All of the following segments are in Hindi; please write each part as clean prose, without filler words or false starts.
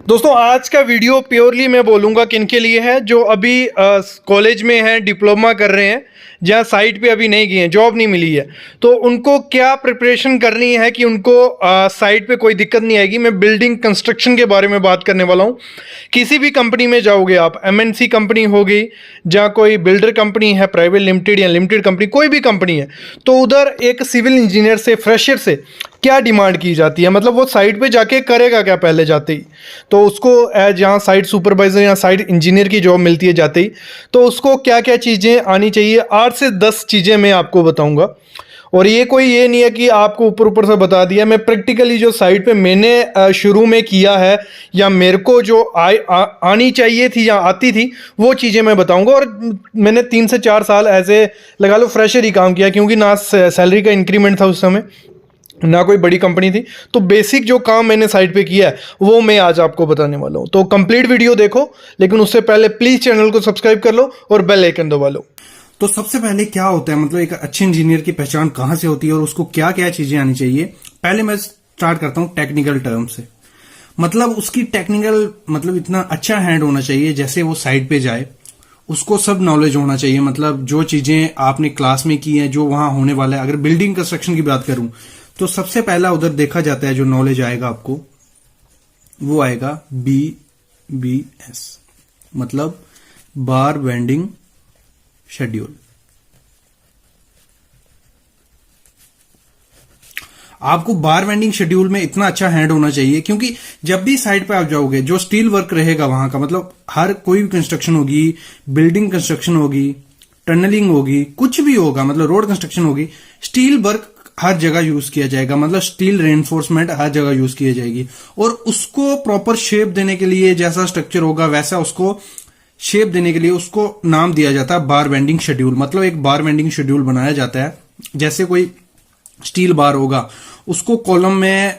दोस्तों आज का वीडियो प्योरली मैं बोलूँगा किनके लिए है जो अभी कॉलेज में हैं, डिप्लोमा कर रहे हैं, जहाँ साइट पे अभी नहीं गए हैं, जॉब नहीं मिली है, तो उनको क्या प्रिपरेशन करनी है कि उनको साइट पे कोई दिक्कत नहीं आएगी। मैं बिल्डिंग कंस्ट्रक्शन के बारे में बात करने वाला हूँ। किसी भी कंपनी में जाओगे आप, एमएनसी कंपनी होगी, जहाँ कोई बिल्डर कंपनी है, प्राइवेट लिमिटेड या लिमिटेड कंपनी, कोई भी कंपनी है, तो उधर एक सिविल इंजीनियर से, फ्रेशर से क्या डिमांड की जाती है, मतलब वो साइट पे जाके करेगा क्या पहले जाते ही। तो उसको एज यहाँ साइट सुपरवाइजर या साइट इंजीनियर की जॉब मिलती है जाते ही, तो उसको क्या क्या चीज़ें आनी चाहिए, 8 से 10 चीज़ें मैं आपको बताऊंगा। और ये नहीं है कि आपको ऊपर ऊपर से बता दिया, मैं प्रैक्टिकली जो साइट पे मैंने शुरू में किया है या मेरे को जो आनी चाहिए थी या आती थी वो चीज़ें मैं बताऊंगा। और मैंने 3 से 4 साल ऐसे लगा लो फ्रेशर ही काम किया, क्योंकि ना सैलरी का इंक्रीमेंट था उस समय, ना कोई बड़ी कंपनी थी, तो बेसिक जो काम मैंने साइट पे किया है वो मैं आज आपको बताने वाला हूँ। तो कंप्लीट वीडियो देखो, लेकिन उससे पहले प्लीज़ चैनल को सब्सक्राइब कर लो और बेल आइकन दबा लो। तो सबसे पहले क्या होता है, मतलब एक अच्छे इंजीनियर की पहचान कहां से होती है और उसको क्या क्या चीजें आनी चाहिए। पहले मैं स्टार्ट करता हूं टेक्निकल टर्म से। मतलब उसकी टेक्निकल मतलब इतना अच्छा हैंड होना चाहिए, जैसे वो साइट पे जाए उसको सब नॉलेज होना चाहिए। मतलब जो चीजें आपने क्लास में की हैं, जो वहां होने वाला है। अगर बिल्डिंग कंस्ट्रक्शन की बात करूं तो सबसे पहला उधर देखा जाता है जो नॉलेज आएगा आपको, वो आएगा BBS, मतलब बार बेंडिंग शेड्यूल। आपको बार बेंडिंग शेड्यूल में इतना अच्छा हैंड होना चाहिए, क्योंकि जब भी साइट पे आप जाओगे, जो स्टील वर्क रहेगा वहां का, मतलब हर कोई भी कंस्ट्रक्शन होगी, बिल्डिंग कंस्ट्रक्शन होगी, टनलिंग होगी, कुछ भी होगा, मतलब रोड कंस्ट्रक्शन होगी, स्टील वर्क हर जगह यूज किया जाएगा। मतलब स्टील रेनफोर्समेंट हर जगह यूज की जाएगी, और उसको प्रॉपर शेप देने के लिए, जैसा स्ट्रक्चर होगा वैसा उसको शेप देने के लिए उसको नाम दिया जाता है बार बेंडिंग शेड्यूल। मतलब एक बार बेंडिंग शेड्यूल बनाया जाता है, जैसे कोई स्टील बार होगा उसको कॉलम में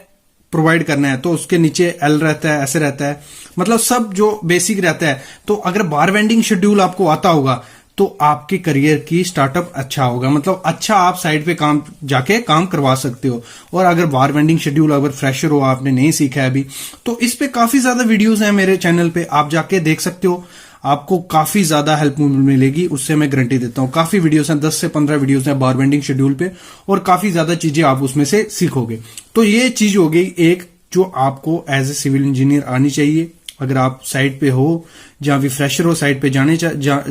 प्रोवाइड करना है, तो उसके नीचे L रहता है, ऐसे रहता है, मतलब सब जो बेसिक रहता है। तो अगर बार बेंडिंग शेड्यूल आपको आता होगा तो आपके करियर की स्टार्टअप अच्छा होगा, मतलब अच्छा आप साइट पे जाके काम करवा सकते हो। और अगर बार बेंडिंग शेड्यूल अगर फ्रेशर हो, आपने नहीं सीखा है अभी, तो इस पे काफी ज्यादा वीडियोस हैं मेरे चैनल पे, आप जाके देख सकते हो, आपको काफी ज्यादा हेल्प मिलेगी, उससे मैं गारंटी देता हूं। काफी वीडियोस हैं, 10 से 15 वीडियोस हैं बार बेंडिंग शेड्यूल पे, और काफी ज्यादा चीजें आप उसमें से सीखोगे। तो ये चीज हो गई एक जो आपको एज ए सिविल इंजीनियर आनी चाहिए। अगर आप साइट पे हो, जहां भी फ्रेशर हो, साइट पे जा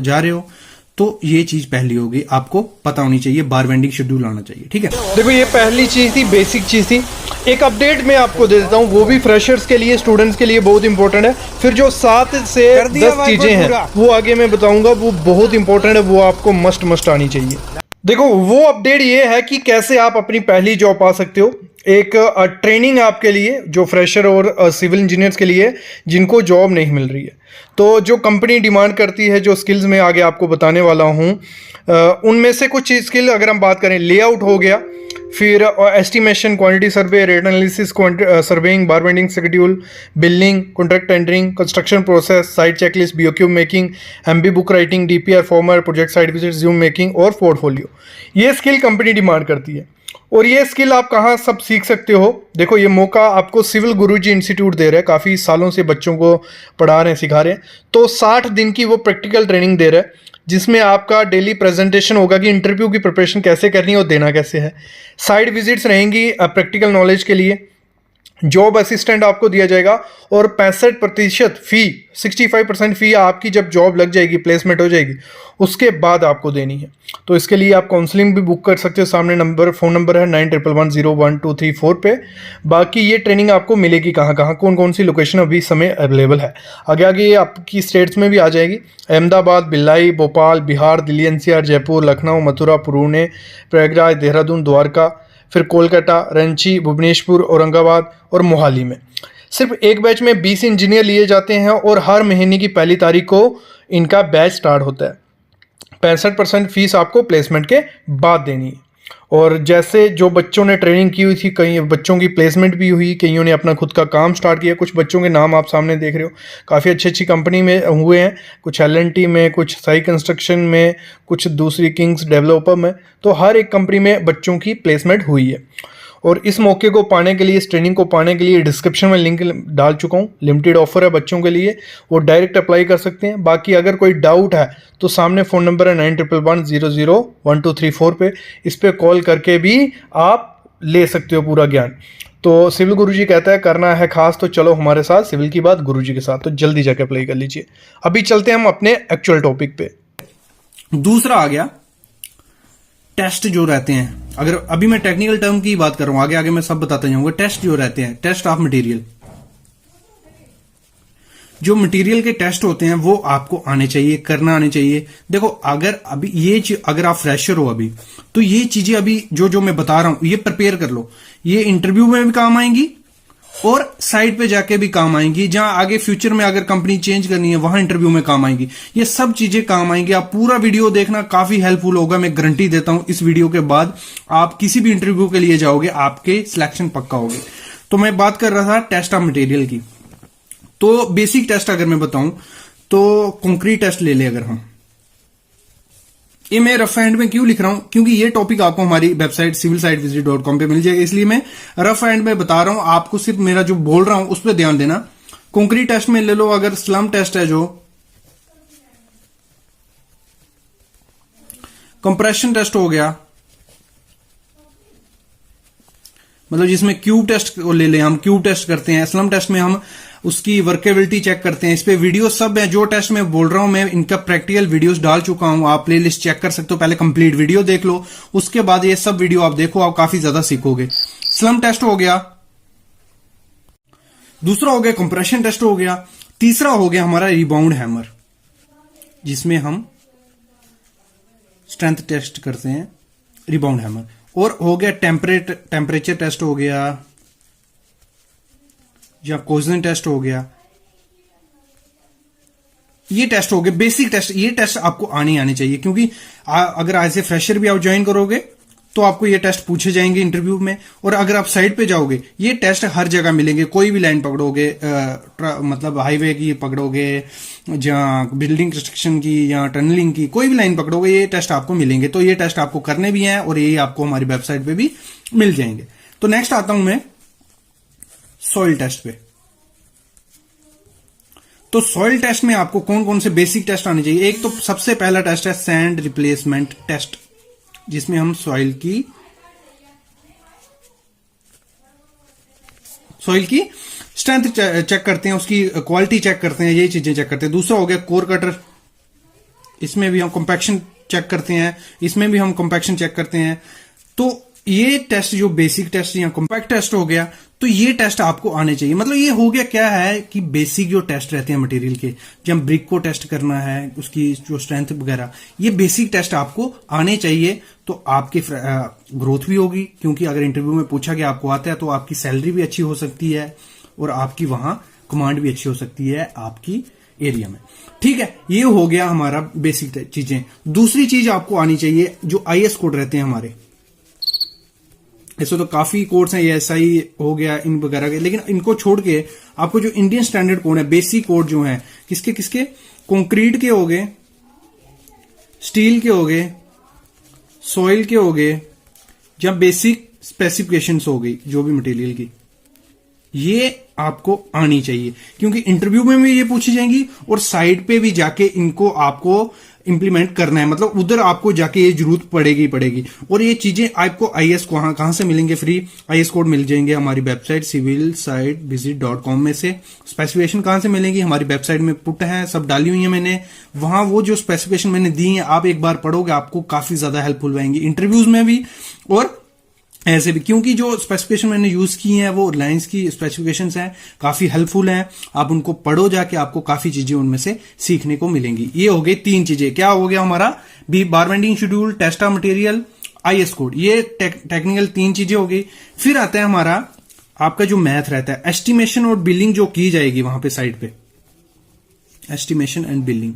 रहे हो, तो ये चीज पहली होगी, आपको पता होनी चाहिए, बार बेंडिंग शेड्यूल आना चाहिए। ठीक है, देखो ये पहली चीज़ थी, बेसिक चीज़ थी। एक अपडेट मैं आपको दे देता हूँ, वो भी फ्रेशर्स के लिए, स्टूडेंट्स के लिए बहुत इंपॉर्टेंट है। फिर जो 7 से 10 चीज़ें हैं वो आगे मैं बताऊंगा, वो बहुत इंपॉर्टेंट है, वो आपको मस्ट आनी चाहिए। देखो वो अपडेट ये है कि कैसे आप अपनी पहली जॉब पा सकते हो। एक ट्रेनिंग आपके लिए, जो फ्रेशर और सिविल इंजीनियर्स के लिए जिनको जॉब नहीं मिल रही है, तो जो कंपनी डिमांड करती है, जो स्किल्स मैं आगे आपको बताने वाला हूँ, उनमें से कुछ स्किल अगर हम बात करें, लेआउट हो गया, फिर estimation, quantity survey, rate analysis, surveying, बार bending schedule, building, contract tendering, construction process, site checklist, BOQ making, MB book writing, DPR farmer, project site visit, zoom making और पोर्टफोलियो, ये स्किल कंपनी डिमांड करती है। और ये स्किल आप कहाँ सब सीख सकते हो? देखो ये मौका आपको सिविल गुरुजी इंस्टीट्यूट दे रहा है, काफ़ी सालों से बच्चों को पढ़ा रहे हैं, सिखा रहे हैं। तो 60 दिन की वो प्रैक्टिकल ट्रेनिंग दे रहा है, जिसमें आपका डेली प्रेजेंटेशन होगा कि इंटरव्यू की प्रिपरेशन कैसे करनी है और देना कैसे है। साइट विजिट्स रहेंगी प्रैक्टिकल नॉलेज के लिए। जॉब असिस्टेंट आपको दिया जाएगा, और 65% फी, 65% फी आपकी जब जॉब लग जाएगी, प्लेसमेंट हो जाएगी, उसके बाद आपको देनी है। तो इसके लिए आप काउंसलिंग भी बुक कर सकते हो, सामने फ़ोन नंबर है 9111011234 पे। बाकी ये ट्रेनिंग आपको मिलेगी कहाँ कौन सी लोकेशन अभी समय अवेलेबल है, आगे ये आपकी स्टेट्स में भी आ जाएगी। अहमदाबाद, भिलाई, भोपाल, बिहार, दिल्ली NCR, जयपुर, लखनऊ, मथुरा, पुणे, प्रयागराज, देहरादून, द्वारका, फिर कोलकाता, रांची, भुवनेश्वर, औरंगाबाद और मोहाली में। सिर्फ एक बैच में 20 इंजीनियर लिए जाते हैं, और हर महीने की पहली तारीख को इनका बैच स्टार्ट होता है। 65% फीस आपको प्लेसमेंट के बाद देनी है। और जैसे जो बच्चों ने ट्रेनिंग की हुई थी, कई बच्चों की प्लेसमेंट भी हुई, कईयों ने अपना खुद का काम स्टार्ट किया। कुछ बच्चों के नाम आप सामने देख रहे हो, काफ़ी अच्छी कंपनी में हुए हैं, कुछ LNT में, कुछ साई कंस्ट्रक्शन में, कुछ दूसरी किंग्स डेवलपर में। तो हर एक कंपनी में बच्चों की प्लेसमेंट हुई है। और इस मौके को पाने के लिए, इस ट्रेनिंग को पाने के लिए डिस्क्रिप्शन में लिंक डाल चुका हूँ। लिमिटेड ऑफर है बच्चों के लिए, वो डायरेक्ट अप्लाई कर सकते हैं। बाकी अगर कोई डाउट है तो सामने फ़ोन नंबर है 9111001234 पे, इस पर कॉल करके भी आप ले सकते हो पूरा ज्ञान। तो सिविल गुरुजी कहता है करना है खास तो चलो हमारे साथ, सिविल की बात गुरुजी के साथ, तो जल्दी जाके अप्लाई कर लीजिए। अभी चलते हैं हम अपने एक्चुअल टॉपिक पे। दूसरा आ गया टेस्ट जो रहते हैं। अगर अभी मैं टेक्निकल टर्म की बात कर रहा हूं, आगे आगे मैं सब बताता जाऊंगा। टेस्ट जो रहते हैं, टेस्ट ऑफ मटेरियल, जो मटेरियल के टेस्ट होते हैं वो आपको आने चाहिए, करना आने चाहिए। देखो अगर अभी ये अगर आप फ्रेशर हो अभी, तो ये चीजें अभी जो मैं बता रहा हूं ये प्रिपेयर कर लो। ये इंटरव्यू में भी काम आएंगी और साइड पे जाके भी काम आएंगी, जहां आगे फ्यूचर में अगर कंपनी चेंज करनी है वहां इंटरव्यू में काम आएंगी। ये सब चीजें काम आएंगी। आप पूरा वीडियो देखना, काफी हेल्पफुल होगा, मैं गारंटी देता हूं। इस वीडियो के बाद आप किसी भी इंटरव्यू के लिए जाओगे, आपके सिलेक्शन पक्का होगे। तो मैं बात कर रहा था टेस्ट ऑफ मटेरियल की। तो बेसिक टेस्ट अगर मैं बताऊं तो कंक्रीट टेस्ट ले ले अगर हम, ये मैं रफ हैंड में क्यों लिख रहा हूं, क्योंकि ये टॉपिक आपको हमारी वेबसाइट civilsitevisit.com पे मिल जाएगा, इसलिए मैं रफ हैंड में बता रहा हूं। आपको सिर्फ मेरा जो बोल रहा हूं उस पर ध्यान देना। कंक्रीट टेस्ट में ले लो, अगर स्लम टेस्ट है, जो कंप्रेशन टेस्ट हो गया, मतलब जिसमें क्यूब टेस्ट को ले लें, हम क्यूब टेस्ट करते हैं। स्लम टेस्ट में हम उसकी वर्केबिलिटी चेक करते हैं। इस पे वीडियो सब है, जो टेस्ट मैं बोल रहा हूं मैं इनका प्रैक्टिकल वीडियोस डाल चुका हूं, आप प्लेलिस्ट चेक कर सकते हो। पहले कंप्लीट वीडियो देख लो, उसके बाद ये सब वीडियो आप देखो, आप काफी ज्यादा सीखोगे। स्लम टेस्ट हो गया, दूसरा हो गया कंप्रेशन टेस्ट हो गया, तीसरा हो गया हमारा रिबाउंड हैमर, जिसमें हम स्ट्रेंथ टेस्ट करते हैं, रिबाउंड हैमर। और हो गया टेम्परेचर टेस्ट हो गया, या कोजन टेस्ट हो गया। ये टेस्ट हो गए बेसिक टेस्ट। ये टेस्ट आपको आने चाहिए, क्योंकि अगर एज ए फ्रेशर भी आप ज्वाइन करोगे तो आपको ये टेस्ट पूछे जाएंगे इंटरव्यू में। और अगर आप साइड पे जाओगे, ये टेस्ट हर जगह मिलेंगे। कोई भी लाइन पकड़ोगे, मतलब हाईवे की पकड़ोगे, जहां बिल्डिंग कंस्ट्रक्शन की या टनलिंग की, कोई भी लाइन पकड़ोगे, ये टेस्ट आपको मिलेंगे। तो ये टेस्ट आपको करने भी हैं और ये आपको हमारी वेबसाइट पे भी मिल जाएंगे। तो नेक्स्ट आता हूं मैं सॉइल टेस्ट पे। तो सॉइल टेस्ट में आपको कौन कौन से बेसिक टेस्ट आने चाहिए। एक तो सबसे पहला टेस्ट है सैंड रिप्लेसमेंट टेस्ट, जिसमें हम सॉइल की स्ट्रेंथ चेक करते हैं, उसकी क्वालिटी चेक करते हैं, ये चीजें चेक करते हैं। दूसरा हो गया कोर कटर, इसमें भी हम कंपैक्शन चेक करते हैं, इसमें भी हम कंपैक्शन चेक करते हैं। तो ये टेस्ट जो बेसिक टेस्ट या कॉम्पैक्ट टेस्ट हो गया, तो ये टेस्ट आपको आने चाहिए। मतलब ये हो गया क्या है कि बेसिक जो टेस्ट रहते हैं मटेरियल के, जब ब्रिक को टेस्ट करना है, उसकी जो स्ट्रेंथ वगैरह, ये बेसिक टेस्ट आपको आने चाहिए। तो आपकी ग्रोथ भी होगी, क्योंकि अगर इंटरव्यू में पूछा गया आपको आता है तो आपकी सैलरी भी अच्छी हो सकती है और आपकी वहां कमांड भी अच्छी हो सकती है आपकी एरिया में। ठीक है, ये हो गया हमारा बेसिक चीजें। दूसरी चीज आपको आनी चाहिए, जो IS कोड रहते हैं हमारे। ऐसे तो काफी कोड्स हैं, ये SI हो गया इन वगैरह के, लेकिन इनको छोड़ के आपको जो इंडियन स्टैंडर्ड कोड है, बेसिक कोड जो है, किसके किसके, कंक्रीट के हो गए, स्टील के हो गए, सॉइल के हो गए, जब बेसिक स्पेसिफिकेशंस हो गई जो भी मटेरियल की, ये आपको आनी चाहिए। क्योंकि इंटरव्यू में भी ये पूछी जाएंगी और साइड पे भी जाके इनको आपको इंप्लीमेंट करना है, मतलब उधर आपको जाके ये जरूरत पड़ेगी। और ये चीजें आपको IS कहां से मिलेंगे, फ्री IS कोड मिल जाएंगे हमारी वेबसाइट civilsitevisit.com में से। स्पेसिफिकेशन कहां से मिलेंगी, हमारी वेबसाइट में पुट है, सब डाली हुई है मैंने, वहां वो जो स्पेसिफिकेशन मैंने दी है आप एक बार पढ़ोगे, आपको काफी ज्यादा हेल्पफुल रहेंगी इंटरव्यूज में भी और ऐसे भी। क्योंकि जो स्पेसिफिकेशन मैंने यूज की है वो रिलायंस की स्पेसिफिकेशंस हैं, काफी हेल्पफुल हैं। आप उनको पढ़ो जाके, आपको काफी चीजें उनमें से सीखने को मिलेंगी। ये हो गई 3 चीजें। क्या हो गया हमारा, bar bending schedule, test of material, IS code, ये टेक्निकल 3 चीजें हो गई। फिर आता है हमारा आपका जो मैथ रहता है, एस्टिमेशन और बिलिंग जो की जाएगी वहां पे साइड पे, एस्टिमेशन एंड बिलिंग।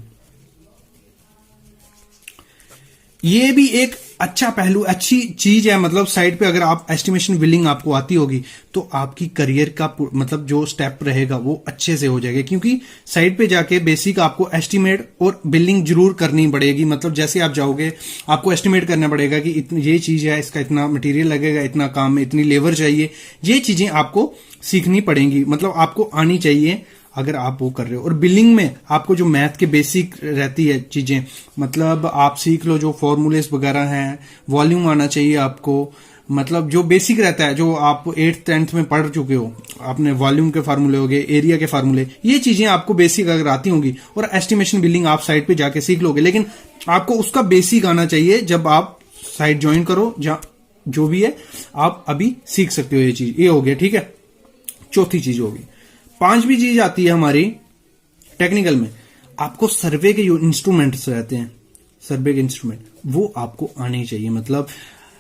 ये भी एक अच्छा पहलू, अच्छी चीज है। मतलब साइड पे अगर आप एस्टिमेशन बिलिंग आपको आती होगी तो आपकी करियर का मतलब जो स्टेप रहेगा वो अच्छे से हो जाएगा, क्योंकि साइड पे जाके बेसिक आपको एस्टिमेट और बिलिंग जरूर करनी पड़ेगी। मतलब जैसे आप जाओगे आपको एस्टिमेट करना पड़ेगा कि इतनी ये चीज है, इसका इतना मटेरियल लगेगा, इतना काम में इतनी लेबर चाहिए, ये चीजें आपको सीखनी पड़ेंगी, मतलब आपको आनी चाहिए अगर आप वो कर रहे हो। और बिलिंग में आपको जो मैथ के बेसिक रहती है चीजें, मतलब आप सीख लो जो फॉर्मूलेस वगैरह हैं, वॉल्यूम आना चाहिए आपको, मतलब जो बेसिक रहता है जो आप 8th 10th में पढ़ चुके हो, आपने वॉल्यूम के फार्मूले हो गए, एरिया के फार्मूले, ये चीजें आपको बेसिक अगर आती होंगी और एस्टिमेशन बिलिंग आप साइट पे जाके सीख लोगे। लेकिन आपको उसका बेसिक आना चाहिए जब आप साइट ज्वाइन करो, जो भी है आप अभी सीख सकते हो ये चीज। ये हो गया, ठीक है, चौथी चीज होगी। पांचवी चीज आती है हमारी टेक्निकल में, आपको सर्वे के जो इंस्ट्रूमेंट्स रहते हैं, सर्वे के इंस्ट्रूमेंट वो आपको आने चाहिए। मतलब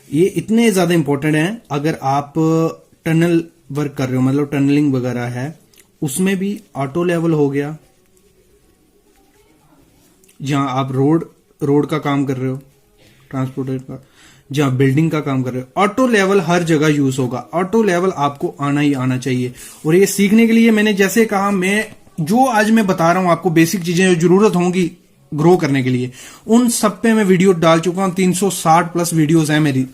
ये इतने ज्यादा इंपॉर्टेंट हैं। अगर आप टनल वर्क कर रहे हो, मतलब टनलिंग वगैरह है, उसमें भी ऑटो लेवल हो गया, जहां आप रोड का काम कर रहे हो, ट्रांसपोर्टेट का, जहां बिल्डिंग का काम कर रहे हो, ऑटो लेवल हर जगह यूज होगा। ऑटो लेवल आपको आना ही आना चाहिए। और ये सीखने के लिए मैंने जैसे कहा, मैं जो आज मैं बता रहा हूं आपको बेसिक चीजें जो जरूरत होंगी ग्रो करने के लिए, उन सब पे मैं वीडियो डाल चुका हूं। 360 प्लस वीडियोस हैं मेरी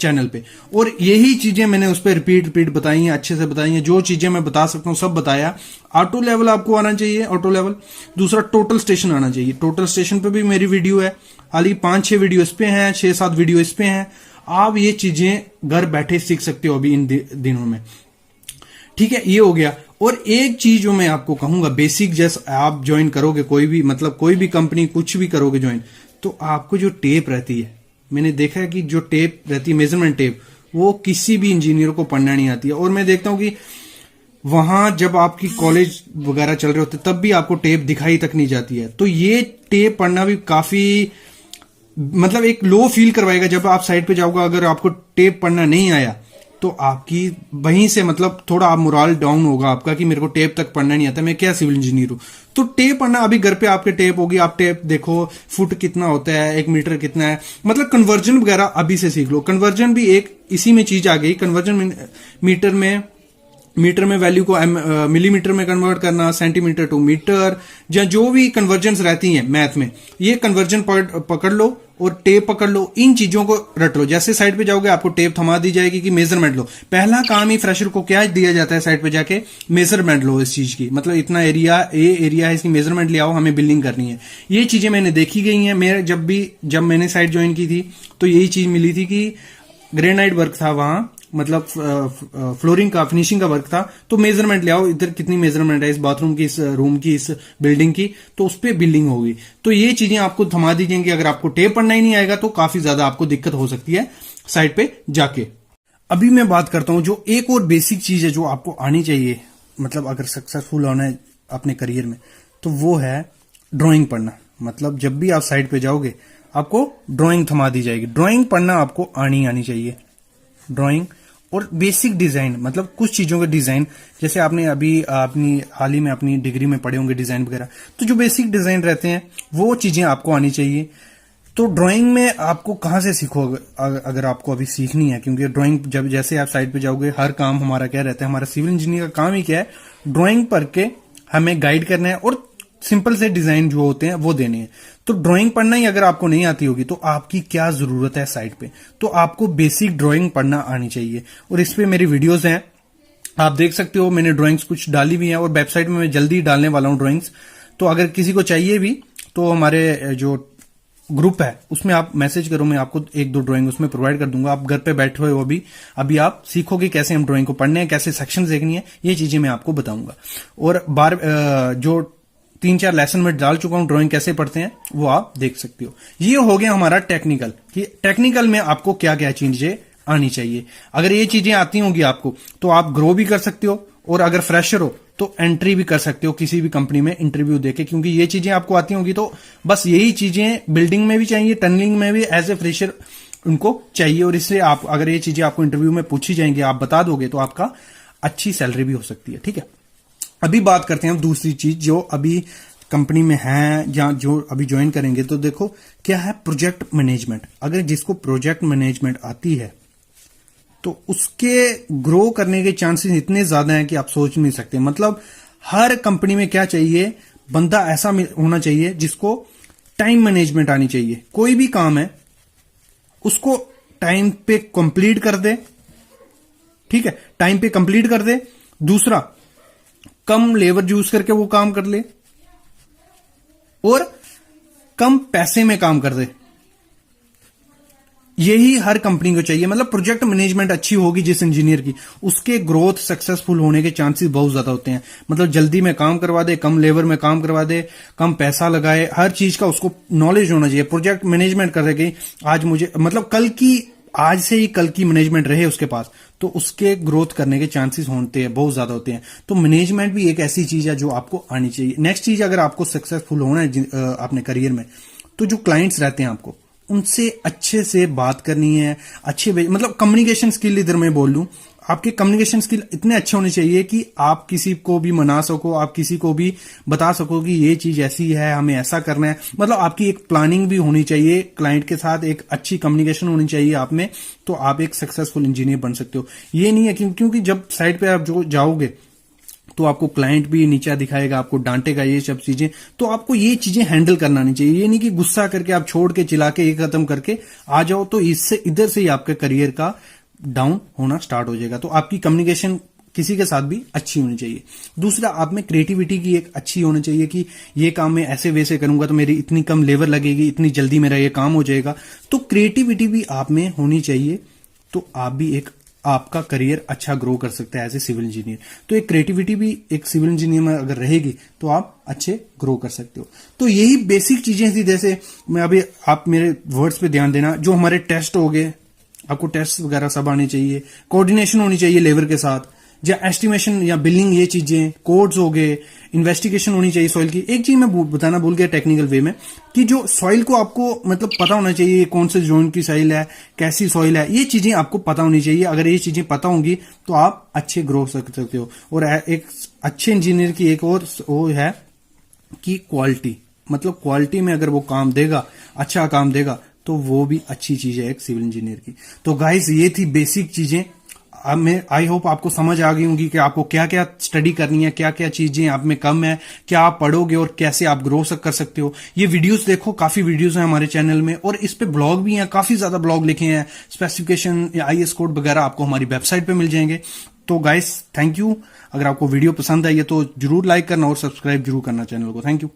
चैनल पे, और यही चीजें मैंने उस पर रिपीट बताई हैं, अच्छे से बताई हैं। जो चीजें मैं बता सकता हूं सब बताया। ऑटो लेवल आपको आना चाहिए, ऑटो लेवल। दूसरा टोटल स्टेशन आना चाहिए। टोटल स्टेशन पे भी मेरी वीडियो है, हालांकि 5-6 वीडियो इस पे हैं, 6-7 वीडियो इस पे हैं। आप ये चीजें घर बैठे सीख सकते हो अभी इन दिनों में, ठीक है। ये हो गया। और एक चीज जो मैं आपको कहूंगा, बेसिक जैसे आप ज्वाइन करोगे कोई भी, मतलब कोई भी कंपनी कुछ भी करोगे ज्वाइन, तो आपको जो टेप रहती है, मैंने देखा है कि जो टेप रहती है, मेजरमेंट टेप, वो किसी भी इंजीनियर को पढ़ना नहीं आती है। और मैं देखता हूं कि वहां जब आपकी कॉलेज वगैरह चल रहे होते तब भी आपको टेप दिखाई तक नहीं जाती है। तो ये टेप पढ़ना भी काफी मतलब एक लो फील करवाएगा जब आप साइट पे जाओगे। अगर आपको टेप पढ़ना नहीं आया तो आपकी वहीं से मतलब थोड़ा आप मोरल डाउन होगा आपका कि मेरे को टेप तक पढ़ना नहीं आता, मैं क्या सिविल इंजीनियर हूं। तो टेप पढ़ना, अभी घर पे आपके टेप होगी, आप टेप देखो, फुट कितना होता है, 1 मीटर कितना है, मतलब कन्वर्जन वगैरह अभी से सीख लो। कन्वर्जन भी एक इसी में चीज आ गई। कन्वर्जन मीटर में वैल्यू को मिलीमीटर में कन्वर्ट करना, सेंटीमीटर टू मीटर, या जो भी कन्वर्जन्स रहती हैं मैथ में, ये कन्वर्जन पकड़ लो और टेप पकड़ लो, इन चीजों को रट लो। जैसे साइड पे जाओगे आपको टेप थमा दी जाएगी कि मेजरमेंट लो। पहला काम ही फ्रेशर को क्या दिया जाता है, साइड पे जाके मेजरमेंट लो इस चीज की, मतलब इतना एरिया है, इसकी मेजरमेंट ले आओ, हमें बिल्डिंग करनी है। ये चीजें मैंने देखी गई हैं। मेरे जब मैंने साइट ज्वाइन की थी तो यही चीज मिली थी कि ग्रेनाइट वर्क था वहां, मतलब फ्लोरिंग का, फिनिशिंग का वर्क था। तो मेजरमेंट ले आओ, इधर कितनी मेजरमेंट है इस बाथरूम की, इस रूम की, इस बिल्डिंग की, तो उस पर बिल्डिंग होगी। तो ये चीजें आपको थमा दी जाएंगी। अगर आपको टेप पढ़ना ही नहीं आएगा तो काफी ज्यादा आपको दिक्कत हो सकती है साइट पे जाके। अभी मैं बात करता हूं जो एक और बेसिक चीज है जो आपको आनी चाहिए, मतलब अगर सक्सेसफुल होना है अपने करियर में, तो वो है ड्राइंग पढ़ना। मतलब जब भी आप साइट पे जाओगे आपको ड्राइंग थमा दी जाएगी। ड्राइंग पढ़ना आपको आनी चाहिए। ड्राइंग और बेसिक डिजाइन, मतलब कुछ चीजों का डिजाइन, जैसे आपने अभी अपनी हाल ही में अपनी डिग्री में पढ़े होंगे डिजाइन वगैरह, तो जो बेसिक डिजाइन रहते हैं वो चीजें आपको आनी चाहिए। तो ड्राइंग में आपको कहाँ से सीखो अगर आपको अभी सीखनी है, क्योंकि ड्राइंग जब जैसे आप साइट पे जाओगे, हर काम हमारा क्या रहता है, हमारा सिविल इंजीनियर का काम ही क्या है, ड्राइंग पढ़ के हमें गाइड करना है और सिंपल से डिजाइन जो होते हैं वो देने हैं। तो ड्राइंग पढ़ना ही अगर आपको नहीं आती होगी तो आपकी क्या जरूरत है साइट पे, तो आपको बेसिक ड्राइंग पढ़ना आनी चाहिए। और इस पे मेरी वीडियोस हैं, आप देख सकते हो। मैंने ड्राइंग्स कुछ डाली भी हैं और वेबसाइट में मैं जल्दी डालने वाला हूं ड्राइंग्स। तो अगर किसी को चाहिए भी तो हमारे जो ग्रुप है उसमें आप मैसेज करो, मैं आपको 1-2 ड्राइंग उसमें प्रोवाइड कर दूंगा। आप घर पे बैठे हुए हो अभी आप सीखोगे कैसे हम ड्राइंग को पढ़ने हैं, कैसे सेक्शन देखनी है, ये चीजें मैं आपको बताऊंगा। और जो 3-4 लेसन में डाल चुका हूं ड्राइंग कैसे पढ़ते हैं वो आप देख सकते हो। ये हो गया हमारा टेक्निकल, कि टेक्निकल में आपको क्या क्या चीजें आनी चाहिए। अगर ये चीजें आती होंगी आपको तो आप ग्रो भी कर सकते हो, और अगर फ्रेशर हो तो एंट्री भी कर सकते हो किसी भी कंपनी में इंटरव्यू देके, क्योंकि ये चीजें आपको आती होंगी। तो बस यही चीजें बिल्डिंग में भी चाहिए, टनलिंग में भी एज ए फ्रेशर उनको चाहिए। और इससे आप अगर ये चीजें आपको इंटरव्यू में पूछी जाएंगी, आप बता दोगे, तो आपका अच्छी सैलरी भी हो सकती है, ठीक है। अभी बात करते हैं हम दूसरी चीज जो अभी कंपनी में हैं या जो अभी ज्वाइन करेंगे, तो देखो क्या है प्रोजेक्ट मैनेजमेंट। अगर जिसको प्रोजेक्ट मैनेजमेंट आती है तो उसके ग्रो करने के चांसेस इतने ज्यादा हैं कि आप सोच नहीं सकते। मतलब हर कंपनी में क्या चाहिए, बंदा ऐसा होना चाहिए जिसको टाइम मैनेजमेंट आनी चाहिए। कोई भी काम है उसको टाइम पे कंप्लीट कर दे, ठीक है, टाइम पे कंप्लीट कर दे। दूसरा, कम लेबर यूज करके वो काम कर ले और कम पैसे में काम कर दे। यही हर कंपनी को चाहिए। मतलब प्रोजेक्ट मैनेजमेंट अच्छी होगी जिस इंजीनियर की, उसके ग्रोथ सक्सेसफुल होने के चांसेस बहुत ज्यादा होते हैं। मतलब जल्दी में काम करवा दे, कम लेबर में काम करवा दे, कम पैसा लगाए, हर चीज का उसको नॉलेज होना चाहिए। प्रोजेक्ट मैनेजमेंट कर रहे आज मुझे मतलब आज से ही कल की मैनेजमेंट रहे उसके पास, तो उसके ग्रोथ करने के चांसेस होते हैं, बहुत ज्यादा होते हैं। तो मैनेजमेंट भी एक ऐसी चीज है जो आपको आनी चाहिए। नेक्स्ट चीज, अगर आपको सक्सेसफुल होना है अपने करियर में, तो जो क्लाइंट्स रहते हैं आपको उनसे अच्छे से बात करनी है। मतलब कम्युनिकेशन स्किल, इधर मैं बोल लूं, आपके कम्युनिकेशन स्किल इतने अच्छे होने चाहिए कि आप किसी को भी मना सको, आप किसी को भी बता सको कि ये चीज ऐसी है, हमें ऐसा करना है। मतलब आपकी एक प्लानिंग भी होनी चाहिए, क्लाइंट के साथ एक अच्छी कम्युनिकेशन होनी चाहिए आप में, तो आप एक सक्सेसफुल इंजीनियर बन सकते हो। ये नहीं है क्योंकि जब साइड पे आप जो जाओगे तो आपको क्लाइंट भी नीचा दिखाएगा, आपको डांटेगा, ये सब चीजें, तो आपको ये चीजें हैंडल करना नहीं चाहिए। ये नहीं कि गुस्सा करके आप छोड़ के चिल्ला के ये खत्म करके आ जाओ, तो इससे इधर से ही आपके करियर का डाउन होना स्टार्ट हो जाएगा। तो आपकी कम्युनिकेशन किसी के साथ भी अच्छी होनी चाहिए। दूसरा, आप में क्रिएटिविटी की एक अच्छी होनी चाहिए कि ये काम मैं ऐसे वैसे करूंगा तो मेरी इतनी कम लेबर लगेगी, इतनी जल्दी मेरा ये काम हो जाएगा। तो क्रिएटिविटी भी आप में होनी चाहिए, तो आप भी आपका करियर अच्छा ग्रो कर सकता है एज ए सिविल इंजीनियर। तो एक क्रिएटिविटी भी एक सिविल इंजीनियर में अगर रहेगी तो आप अच्छे ग्रो कर सकते हो। तो यही बेसिक चीजें थी। जैसे मैं अभी, आप मेरे वर्ड्स पे ध्यान देना, जो हमारे टेस्ट हो गए, आपको टेस्ट वगैरह सब आने चाहिए, कोऑर्डिनेशन होनी चाहिए लेबर के साथ, या एस्टिमेशन या बिलिंग, ये चीजें, कोड्स हो गए, इन्वेस्टिगेशन होनी चाहिए सॉइल की। एक चीज मैं बताना भूल गया टेक्निकल वे में, कि जो सॉइल को आपको मतलब पता होना चाहिए कौन से जोन की सॉइल है, कैसी सॉइल है, ये चीजें आपको पता होनी चाहिए। अगर ये चीजें पता होंगी तो आप अच्छे ग्रो कर सकते हो। और एक अच्छे इंजीनियर की एक और वो है कि क्वालिटी, मतलब क्वालिटी में अगर वो काम देगा, अच्छा काम देगा, तो वो भी अच्छी चीज है एक सिविल इंजीनियर की। तो गाइस, ये थी बेसिक चीजें। अब मैं आई होप आपको समझ आ गई होंगी कि आपको क्या क्या स्टडी करनी है, क्या क्या चीजें आप में कम है, क्या आप पढ़ोगे और कैसे आप ग्रो कर सकते हो। ये वीडियोस देखो, काफी वीडियोस हैं हमारे चैनल में, और इस पे ब्लॉग भी हैं, काफी ज्यादा ब्लॉग लिखे हैं। स्पेसिफिकेशन या IAS कोड वगैरह आपको हमारी वेबसाइट पे मिल जाएंगे। तो गाइस, थैंक यू। अगर आपको वीडियो पसंद आई है तो जरूर लाइक करना और सब्सक्राइब जरूर करना चैनल को। Thank you.